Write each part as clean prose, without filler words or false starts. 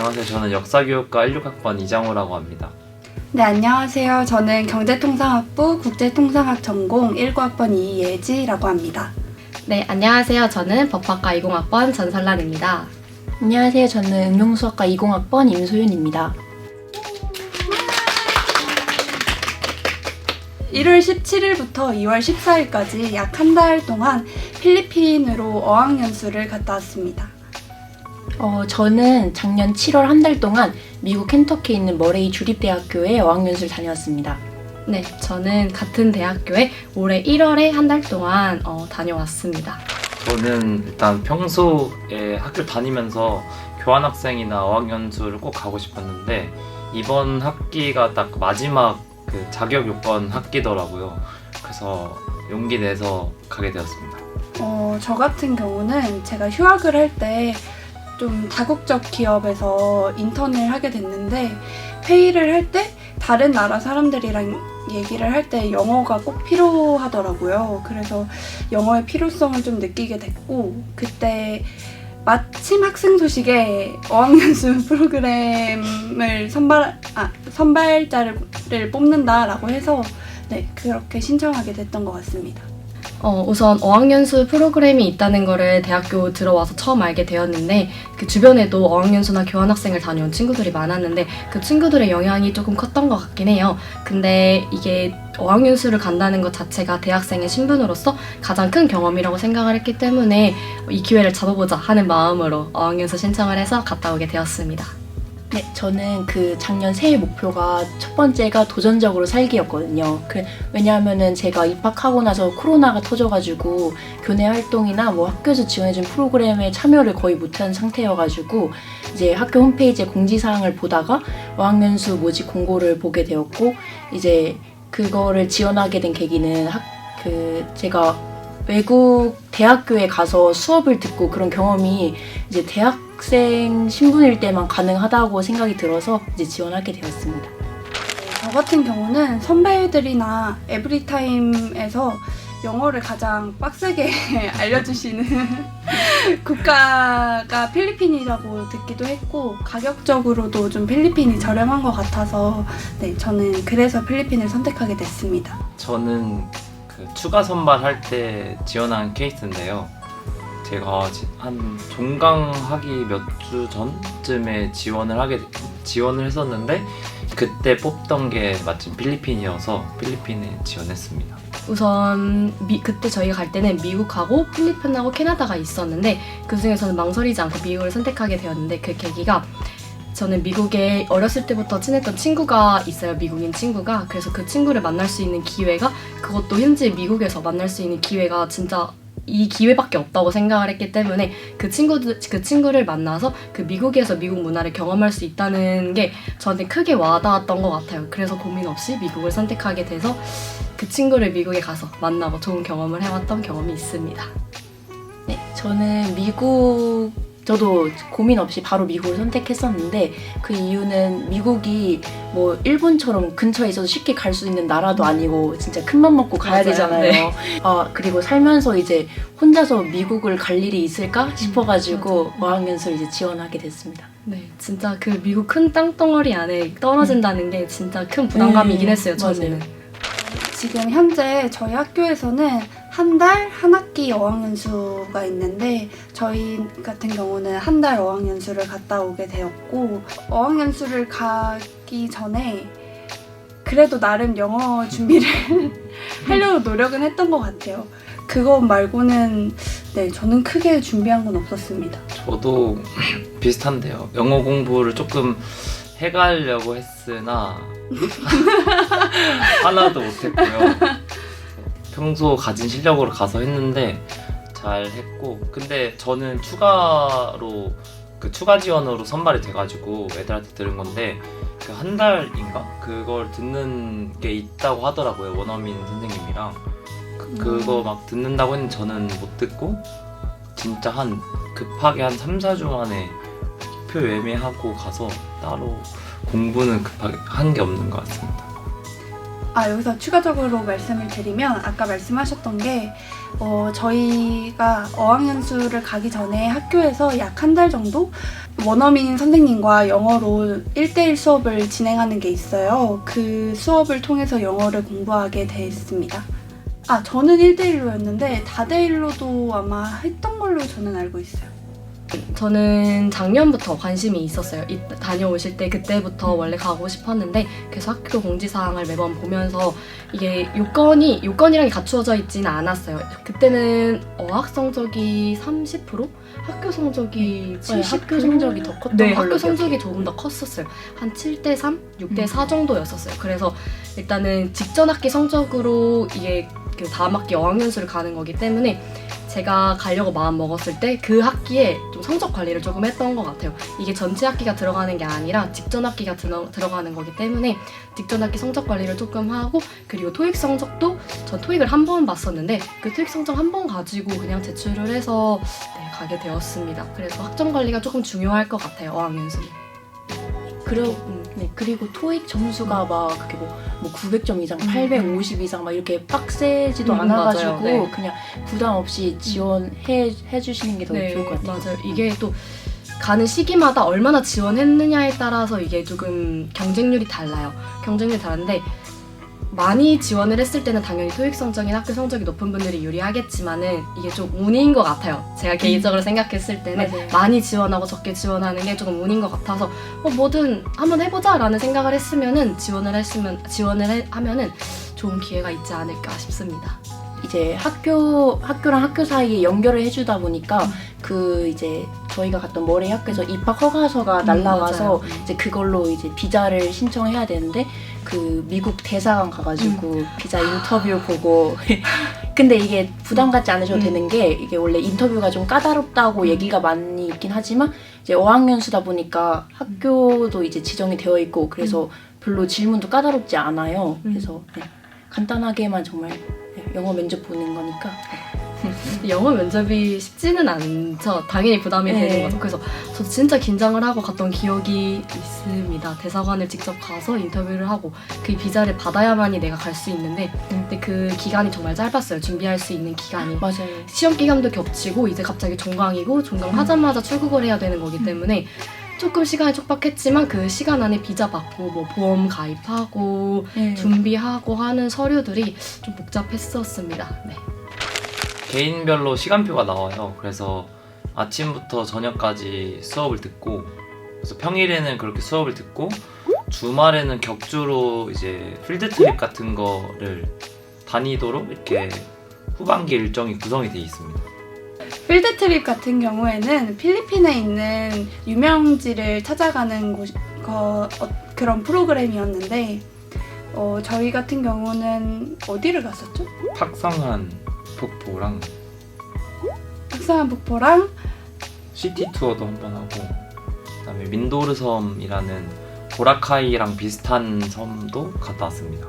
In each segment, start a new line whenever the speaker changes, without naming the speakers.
안녕하세요. 저는 역사교육과 16학번 이장호라고 합니다.
네, 안녕하세요. 저는 경제통상학부 국제통상학 전공 19학번 이예지라고 합니다.
네, 안녕하세요. 저는 법학과 20학번 전설란입니다.
안녕하세요. 저는 응용수학과 20학번 임소윤입니다.
1월 17일부터 2월 14일까지 약 한 달 동안 필리핀으로 어학연수를 갔다 왔습니다.
저는 작년 7월 한 달 동안 미국 켄터키에 있는 머레이 주립대학교에 어학연수를 다녀왔습니다.
네, 저는 같은 대학교에 올해 1월에 한 달 동안 다녀왔습니다.
저는 일단 평소에 학교 다니면서 교환학생이나 어학연수를 꼭 가고 싶었는데 이번 학기가 딱 마지막 그 자격 요건 학기더라고요. 그래서 용기 내서 가게 되었습니다.
저 같은 경우는 제가 휴학을 할 때 좀 다국적 기업에서 인턴을 하게 됐는데 회의를 할 때 다른 나라 사람들이랑 얘기를 할 때 영어가 꼭 필요하더라고요. 그래서 영어의 필요성을 좀 느끼게 됐고 그때 마침 학생 소식에 어학연수 프로그램을 선발자를 뽑는다라고 해서 네, 그렇게 신청하게 됐던 것 같습니다.
우선 어학연수 프로그램이 있다는 거를 대학교 들어와서 처음 알게 되었는데 그 주변에도 어학연수나 교환학생을 다녀온 친구들이 많았는데 그 친구들의 영향이 조금 컸던 것 같긴 해요. 근데 이게 어학연수를 간다는 것 자체가 대학생의 신분으로서 가장 큰 경험이라고 생각을 했기 때문에 이 기회를 잡아보자 하는 마음으로 어학연수 신청을 해서 갔다 오게 되었습니다.
네, 저는 그 작년 새해 목표가 첫 번째가 도전적으로 살기였거든요. 왜냐하면은 제가 입학하고 나서 코로나가 터져가지고 교내 활동이나 뭐 학교에서 지원해준 프로그램에 참여를 거의 못한 상태여가지고 이제 학교 홈페이지에 공지사항을 보다가 어학연수 모집 공고를 보게 되었고 이제 그거를 지원하게 된 계기는 제가 외국 대학교에 가서 수업을 듣고 그런 경험이 이제 대학생 신분일 때만 가능하다고 생각이 들어서 이제 지원하게 되었습니다.
저 같은 경우는 선배들이나 에브리타임에서 영어를 가장 빡세게 알려주시는 국가가 필리핀이라고 듣기도 했고 가격적으로도 좀 필리핀이 저렴한 것 같아서 네, 저는 그래서 필리핀을 선택하게 됐습니다.
저는 그 추가 선발할 때 지원한 케이스인데요. 제가 한 종강하기 몇 주 전쯤에 지원을 했었는데 그때 뽑던 게 마침 필리핀이어서 필리핀에 지원했습니다.
우선 그때 저희가 갈 때는 미국하고 필리핀하고 캐나다가 있었는데 그 중에서는 망설이지 않고 미국을 선택하게 되었는데 그 계기가 저는 미국에 어렸을 때부터 친했던 친구가 있어요. 미국인 친구가. 그래서 그 친구를 만날 수 있는 기회가 그것도 현재 미국에서 만날 수 있는 기회가 진짜 이 기회밖에 없다고 생각을 했기 때문에 그 친구를 만나서 그 미국에서 미국 문화를 경험할 수 있다는 게 저한테 크게 와닿았던 것 같아요. 그래서 고민 없이 미국을 선택하게 돼서 그 친구를 미국에 가서 만나고 좋은 경험을 해왔던 경험이 있습니다.
네, 저는 저도 고민 없이 바로 미국을 선택했었는데 그 이유는 미국이 뭐 일본처럼 근처에 있어서 쉽게 갈 수 있는 나라도 아니고 진짜 큰맘 먹고 가야
맞아요.
되잖아요.
네.
그리고 살면서 이제 혼자서 미국을 갈 일이 있을까 싶어가지고 어학연수를 이제 지원하게 됐습니다.
네, 진짜 그 미국 큰 땅덩어리 안에 떨어진다는 게 진짜 큰 부담감이긴 했어요, 저는.
맞아요.
지금 현재 저희 학교에서는 한 달 한 학기 어학연수가 있는데 저희 같은 경우는 한 달 어학연수를 갔다 오게 되었고 어학연수를 가기 전에 그래도 나름 영어 준비를 하려고 노력은 했던 것 같아요. 그거 말고는 네, 저는 크게 준비한 건 없었습니다.
저도 비슷한데요. 영어 공부를 조금 해가려고 했으나 하나도 못했고요. 평소 가진 실력으로 가서 했는데 잘 했고 근데 저는 추가 지원으로 선발이 돼가지고 애들한테 들은 건데 그 한 달인가? 그걸 듣는 게 있다고 하더라고요. 원어민 선생님이랑 그거 막 듣는다고 했는데 저는 못 듣고 진짜 급하게 한 3-4주 만에 표 예매하고 가서 따로 공부는 급하게 한 게 없는 것 같습니다.
여기서 추가적으로 말씀을 드리면 아까 말씀하셨던 게 저희가 어학연수를 가기 전에 학교에서 약 한 달 정도 원어민 선생님과 영어로 1대1 수업을 진행하는 게 있어요. 그 수업을 통해서 영어를 공부하게 됐습니다. 저는 1대1로였는데 다대1로도 아마 했던 걸로 저는 알고 있어요.
저는 작년부터 관심이 있었어요. 다녀오실 때 그때부터 원래 가고 싶었는데 계속 학교 공지사항을 매번 보면서 이게 요건이랑 갖추어져 있지는 않았어요. 그때는 어학 성적이 30%? 학교 성적이 70%?
학교 성적이 더 컸던
네,
걸로
학교 성적이
기억해요.
조금 더 컸었어요. 한 7대3? 6대4 정도였었어요. 그래서 일단은 직전 학기 성적으로 이게 그 다음 학기 어학연수를 가는 거기 때문에 제가 가려고 마음 먹었을 때 그 학기에 좀 성적 관리를 조금 했던 것 같아요. 이게 전체 학기가 들어가는 게 아니라 직전 학기가 들어가는 거기 때문에 직전 학기 성적 관리를 조금 하고, 그리고 토익 성적도 전 토익을 한 번 봤었는데 그 토익 성적 한 번 가지고 그냥 제출을 해서 가게 되었습니다. 그래서 학점 관리가 조금 중요할 것 같아요, 어학연수는.
그리고 토익 점수가 막 그게 뭐 900점 이상, 850 이상 막 이렇게 빡세지도 않아가지고
맞아요. 네.
그냥 부담 없이 지원해 주시는 게 더 좋을 것 같아요.
맞아요. 이게 또 가는 시기마다 얼마나 지원했느냐에 따라서 이게 조금 경쟁률이 달라요. 경쟁률이 다른데 많이 지원을 했을 때는 당연히 토익 성적이나 학교 성적이 높은 분들이 유리하겠지만은 이게 좀 운인 것 같아요. 제가 개인적으로 생각했을 때는
맞아요.
많이 지원하고 적게 지원하는 게 조금 운인 것 같아서 뭐든 한번 해보자라는 생각을 했으면은 하면은 좋은 기회가 있지 않을까 싶습니다.
이제 학교랑 학교 사이에 연결을 해주다 보니까 그 이제 저희가 갔던 머레이 학교에서 입학 허가서가 날라와서
맞아요.
이제 그걸로 이제 비자를 신청해야 되는데 그 미국 대사관 가가지고 비자 인터뷰 보고 근데 이게 부담 갖지 않으셔도 되는 게 이게 원래 인터뷰가 좀 까다롭다고 얘기가 많이 있긴 하지만 이제 어학연수다 보니까 학교도 이제 지정이 되어 있고 그래서 별로 질문도 까다롭지 않아요. 그래서 간단하게만 정말 영어 면접 보는 거니까.
영어 면접이 쉽지는 않죠. 당연히 부담이 되는 거죠. 그래서 저 진짜 긴장을 하고 갔던 기억이 있습니다. 대사관을 직접 가서 인터뷰를 하고 그 비자를 받아야만이 내가 갈 수 있는데 근데 그 기간이 정말 짧았어요. 준비할 수 있는 기간이.
맞아요.
시험 기간도 겹치고 이제 갑자기 종강이고 종강하자마자 출국을 해야 되는 거기 때문에 조금 시간이 촉박했지만 그 시간 안에 비자 받고 뭐 보험 가입하고 준비하고 하는 서류들이 좀 복잡했었습니다. 네.
개인별로 시간표가 나와요. 그래서 아침부터 저녁까지 수업을 듣고, 그래서 평일에는 그렇게 수업을 듣고 주말에는 격주로 이제 필드 트립 같은 거를 다니도록 이렇게 후반기 일정이 구성이 돼 있습니다.
필드 트립 같은 경우에는 필리핀에 있는 유명지를 찾아가는 그런 프로그램이었는데 저희 같은 경우는 어디를 갔었죠?
탁상한 폭포랑
탁상한 폭포랑
시티 투어도 한번 하고, 그다음에 민도르 섬이라는 보라카이랑 비슷한 섬도 갔다 왔습니다.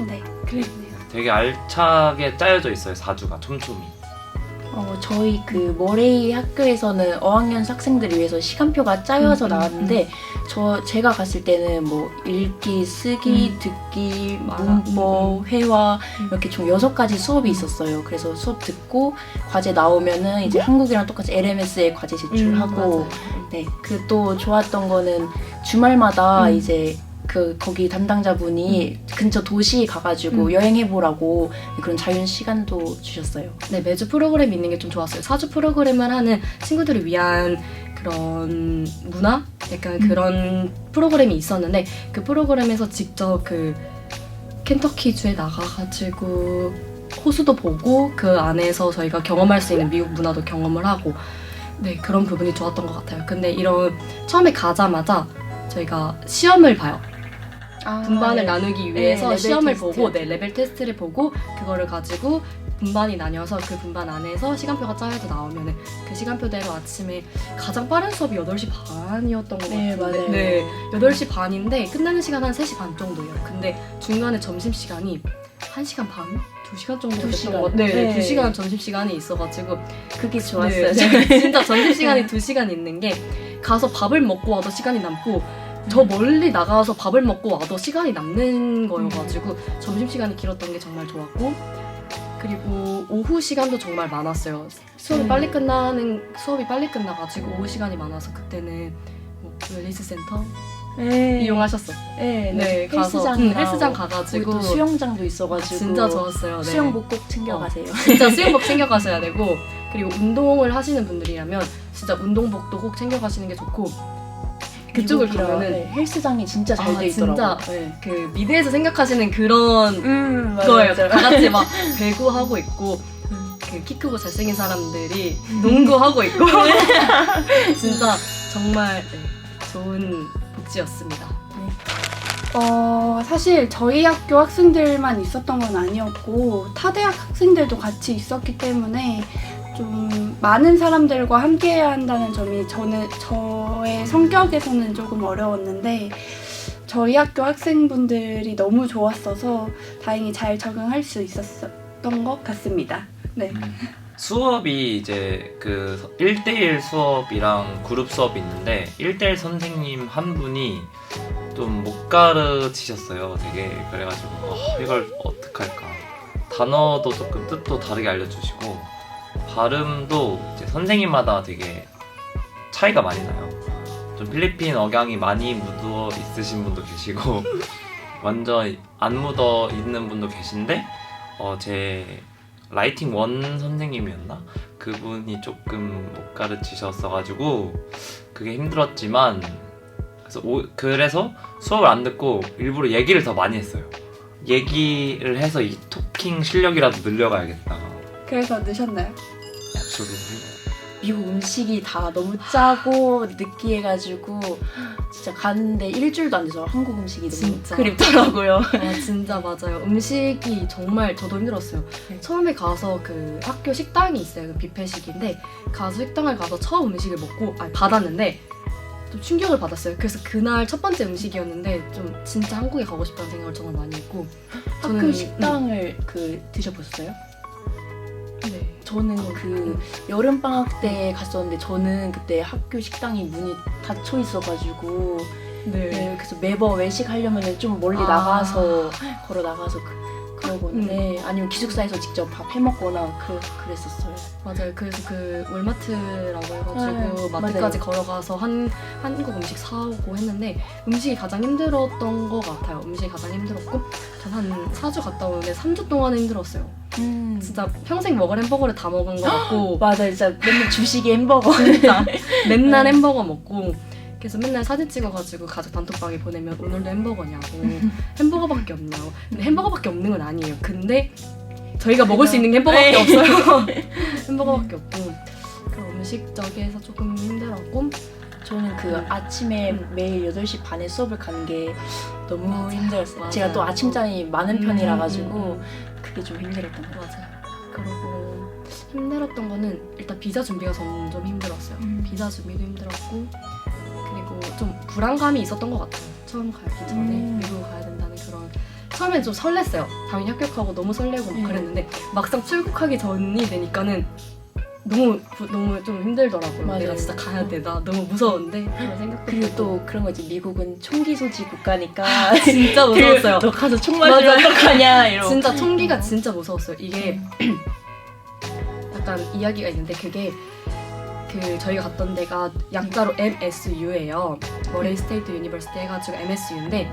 네, 그랬네요.
되게 알차게 짜여져 있어요. 4주가 촘촘히.
저희 그 머레이 학교에서는 어학연수 학생들을 위해서 시간표가 짜여서 나왔는데 제가 갔을 때는 뭐 읽기, 쓰기, 듣기, 문법, 회화 이렇게 총 6가지 수업이 있었어요. 그래서 수업 듣고 과제 나오면은 이제 한국이랑 똑같이 LMS에 과제 제출하고 그 또 좋았던 거는 주말마다 이제 거기 담당자분이 근처 도시에 가가지고 여행해보라고 그런 자유 시간도 주셨어요.
네, 매주 프로그램이 있는 게 좀 좋았어요. 4주 프로그램을 하는 친구들을 위한 그런 문화? 약간 그런 프로그램이 있었는데 그 프로그램에서 직접 그 켄터키주에 나가가지고 호수도 보고 그 안에서 저희가 경험할 수 있는 미국 문화도 경험을 하고 그런 부분이 좋았던 것 같아요. 근데 처음에 가자마자 저희가 시험을 봐요. 분반을 나누기 위해서 시험을 보고 레벨 테스트를 보고 그거를 가지고 분반이 나뉘어서 그 분반 안에서 시간표가 짜여져 나오면은 그 시간표대로 아침에 가장 빠른 수업이 8시 반이었던 것 같은데
맞아요.
8시 반인데 끝나는 시간 한 3시 반 정도예요. 근데 중간에 점심시간이 1시간 반? 2시간 정도 됐던 것 같아요. 2시간 점심시간이 있어가지고
그게 좋았어요.
진짜 점심시간이 2시간 있는 게 가서 밥을 먹고 와도 시간이 남고 저 멀리 나가서 밥을 먹고 와도 시간이 남는 거여가지고 점심시간이 길었던 게 정말 좋았고 그리고 오후 시간도 정말 많았어요. 수업이 빨리 끝나가지고 오후 시간이 많아서 그때는 뭐 웰니스 센터
네.
이용하셨어.
네,
네, 가서 헬스장 가가지고
또 수영장도 있어가지고
진짜 좋았어요. 네.
수영복 꼭 챙겨가세요.
진짜 수영복 챙겨가셔야 되고, 그리고 운동을 하시는 분들이라면 진짜 운동복도 꼭 챙겨가시는 게 좋고, 그쪽을
미국이라,
가면은
네, 헬스장이 진짜 잘 돼 있더라고요.
진짜 그 미드에서 생각하시는 그런
맞아요,
거예요.
맞아요.
다 같이 막 배구하고 있고, 그 키 크고 잘생긴 사람들이 농구하고 있고 진짜 정말 좋은 복지였습니다.
사실 저희 학교 학생들만 있었던 건 아니었고 타 대학 학생들도 같이 있었기 때문에 좀 많은 사람들과 함께해야 한다는 점이 저의 성격에서는 조금 어려웠는데 저희 학교 학생분들이 너무 좋았어서 다행히 잘 적응할 수 있었던 것 같습니다. 네.
수업이 이제 그 1대1 수업이랑 그룹 수업이 있는데 1대1 선생님 한 분이 좀 못 가르치셨어요. 되게 그래가지고 이걸 어떡할까. 단어도 조금 뜻도 다르게 알려주시고 발음도 이제 선생님마다 되게 차이가 많이 나요. 좀 필리핀 억양이 많이 묻어 있으신 분도 계시고 완전 안 묻어 있는 분도 계신데 제 라이팅 원 선생님이었나? 그분이 조금 못 가르치셨어가지고 그게 힘들었지만 그래서 수업을 안 듣고 일부러 얘기를 더 많이 했어요. 얘기를 해서 이 토킹 실력이라도 늘려가야겠다.
그래서 넣으셨나요?
absolutely.
미국 음식이 다 너무 짜고 느끼해가지고 진짜 갔는데 일주일도 안 돼서 한국 음식이 너무
진짜.
그립더라고요.
진짜 맞아요. 음식이 정말 저도 힘들었어요.
네.
처음에 가서 그 학교 식당이 있어요. 그 뷔페식인데 가서 식당을 가서 처음 음식을 먹고 받았는데 좀 충격을 받았어요. 그래서 그날 첫 번째 음식이었는데 좀 진짜 한국에 가고 싶다는 생각을 정말 많이 했고
학교 식당을 드셔보셨어요?
네.
저는 그 여름 방학 때 갔었는데 저는 그때 학교 식당이 문이 닫혀 있어가지고 네, 그래서 매번 외식하려면 좀 멀리 나가서 걸어 나가서 그러고는데 아니면 기숙사에서 직접 밥 해먹거나 그랬었어요.
맞아요. 그래서 그 월마트라고 해가지고
네,
마트까지
맞아요.
걸어가서 한국 음식 사오고 했는데 음식이 가장 힘들었던 것 같아요. 음식이 가장 힘들었고 전 한 4주 갔다 오는데 3주 동안 힘들었어요. 진짜 평생 먹을 햄버거를 다 먹은 것 같고
맞아, 진짜 맨날 주식이 햄버거.
진짜 맨날 햄버거 먹고 그래서 맨날 사진 찍어가지고 가족 단톡방에 보내면 오늘도 햄버거냐고 햄버거밖에 없냐고. 근데 햄버거밖에 없는 건 아니에요. 근데 저희가 먹을 수 있는 게 햄버거밖에 없어요. 햄버거밖에 없고 그런 음식적에서 조금 힘들었고
저는 그 아침에 매일 8시 반에 수업을 가는 게 너무 힘들었어요.
맞아요.
제가 또 아침잠이 많은 편이라 가지고 그게 좀 힘들었던 것 같아요.
맞아요. 그리고 힘들었던 거는 일단 비자 준비가 점점 힘들었어요. 비자 준비도 힘들었고 그리고 좀 불안감이 있었던 것 같아요. 처음 가기 전에 미국 가야 된다는 그런 처음엔 좀 설렜어요. 당연히 합격하고 너무 설레고 막 그랬는데 막상 출국하기 전이 되니까는 너무 좀 힘들더라고요.
맞아요.
내가 진짜 가야 돼. 나 너무 무서운데 그런 생각도
그리고
들고.
또 그런 거지. 미국은 총기 소지 국가니까
진짜 무서웠어요.
너 가서 총 맞으면 어떡하냐 이러고.
진짜 총기가 진짜 무서웠어요. 이게 약간 이야기가 있는데 그게 그 저희가 갔던 데가 약자로 MSU예요. 머레이 스테이트 유니버시티 해가지고 MSU인데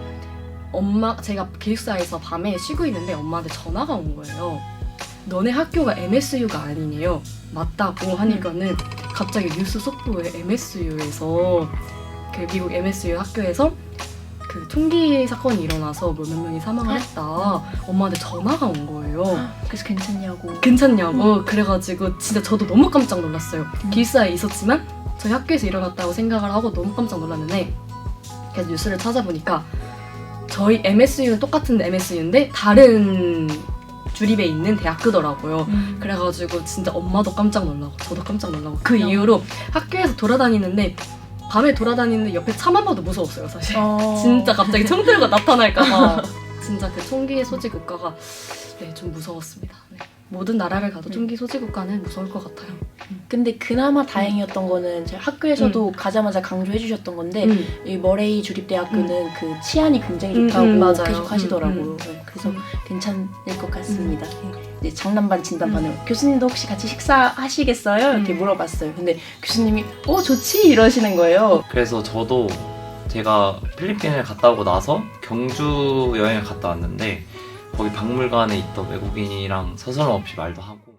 제가 기숙사에서 밤에 쉬고 있는데 엄마한테 전화가 온 거예요. 너네 학교가 MSU가 아니네요. 맞다고 하니까는 갑자기 뉴스 속보에 MSU에서 그 미국 MSU 학교에서 그 총기 사건이 일어나서 몇 명이 사망을 했다. 엄마한테 전화가 온 거예요.
그래서 괜찮냐고.
괜찮냐고. 그래가지고 진짜 저도 너무 깜짝 놀랐어요. 기숙사에 있었지만 저희 학교에서 일어났다고 생각을 하고 너무 깜짝 놀랐는데 그래서 뉴스를 찾아보니까 저희 MSU는 똑같은 MSU인데 다른 주립에 있는 대학교더라고요. 그래가지고 진짜 엄마도 깜짝 놀라고 저도 깜짝 놀라고 그 이후로 학교에서 돌아다니는데 밤에 돌아다니는데 옆에 차만 봐도 무서웠어요 사실. 진짜 갑자기 총 들고 나타날까봐 진짜 그 총기의 소지 국가가 좀 무서웠습니다. 네. 모든 나라를 가도 총기 소지 국가는 무서울 것 같아요.
근데 그나마 다행이었던 거는 제가 학교에서도 가자마자 강조해 주셨던 건데 이 머레이 주립대학교는 그 치안이 굉장히 좋다고
맞아요.
계속 하시더라고요. 네, 그래서 괜찮을 것 같습니다. 이제 장난반 진단반을 교수님도 혹시 같이 식사하시겠어요? 이렇게 물어봤어요. 근데 교수님이 좋지 이러시는 거예요.
그래서 저도 제가 필리핀을 갔다 오고 나서 경주 여행을 갔다 왔는데 거기 박물관에 있던 외국인이랑 서슴없이 말도 하고